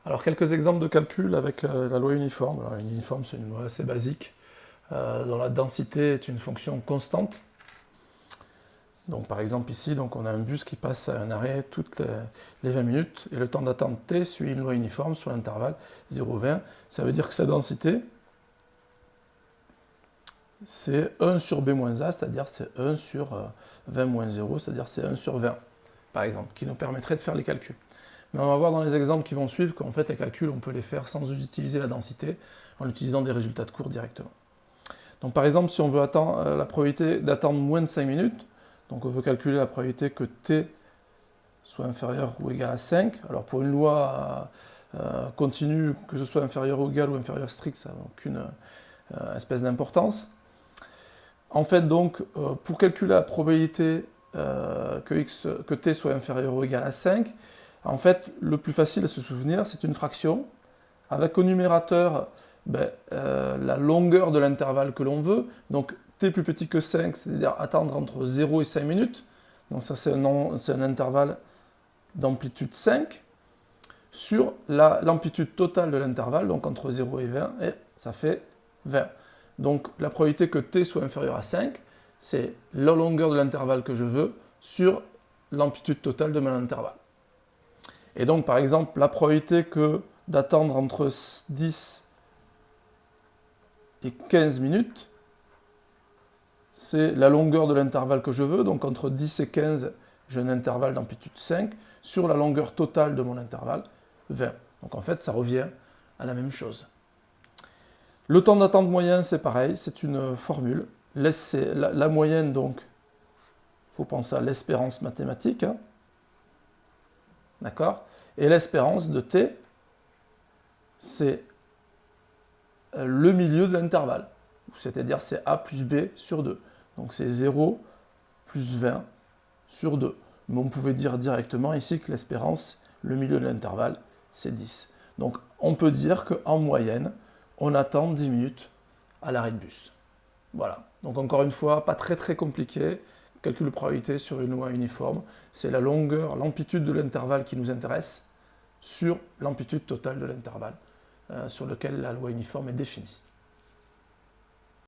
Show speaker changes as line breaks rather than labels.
Alors, quelques exemples de calcul avec la loi uniforme. Alors, une uniforme, c'est une loi assez basique, dont la densité est une fonction constante. Donc, par exemple, ici, donc, on a un bus qui passe à un arrêt toutes les 20 minutes, et le temps d'attente t suit une loi uniforme sur l'intervalle 0,20. Ça veut dire que sa densité, c'est 1 sur b moins a, c'est-à-dire c'est 1 sur 20 moins 0, c'est-à-dire c'est 1 sur 20, par exemple, qui nous permettrait de faire les calculs. Mais on va voir dans les exemples qui vont suivre qu'en fait les calculs, on peut les faire sans utiliser la densité, en utilisant des résultats de cours directement. Donc par exemple, si on veut attendre, la probabilité d'attendre moins de 5 minutes, donc on veut calculer la probabilité que t soit inférieur ou égal à 5. Alors pour une loi continue, que ce soit inférieur ou égal ou inférieur strict, ça n'a aucune espèce d'importance. En fait, donc, pour calculer la probabilité que t soit inférieur ou égal à 5, en fait, le plus facile à se souvenir, c'est une fraction, avec au numérateur la longueur de l'intervalle que l'on veut, donc t plus petit que 5, c'est-à-dire attendre entre 0 et 5 minutes, donc ça c'est un intervalle d'amplitude 5, sur l'amplitude totale de l'intervalle, donc entre 0 et 20, et ça fait 20. Donc la probabilité que t soit inférieur à 5, c'est la longueur de l'intervalle que je veux sur l'amplitude totale de mon intervalle. Et donc par exemple, la probabilité d'attendre entre 10 et 15 minutes, c'est la longueur de l'intervalle que je veux, donc entre 10 et 15, j'ai un intervalle d'amplitude 5, sur la longueur totale de mon intervalle, 20. Donc en fait, ça revient à la même chose. Le temps d'attente moyen, c'est pareil, c'est une formule. La moyenne, donc, il faut penser à l'espérance mathématique. Hein. D'accord? Et l'espérance de t, c'est le milieu de l'intervalle. C'est-à-dire c'est a plus b sur 2. Donc c'est 0 plus 20 sur 2. Mais on pouvait dire directement ici que l'espérance, le milieu de l'intervalle, c'est 10. Donc on peut dire qu'en moyenne, on attend 10 minutes à l'arrêt de bus. Voilà. Donc encore une fois, pas très compliqué. Calcul de probabilité sur une loi uniforme. C'est la longueur, l'amplitude de l'intervalle qui nous intéresse sur l'amplitude totale de l'intervalle sur lequel la loi uniforme est définie.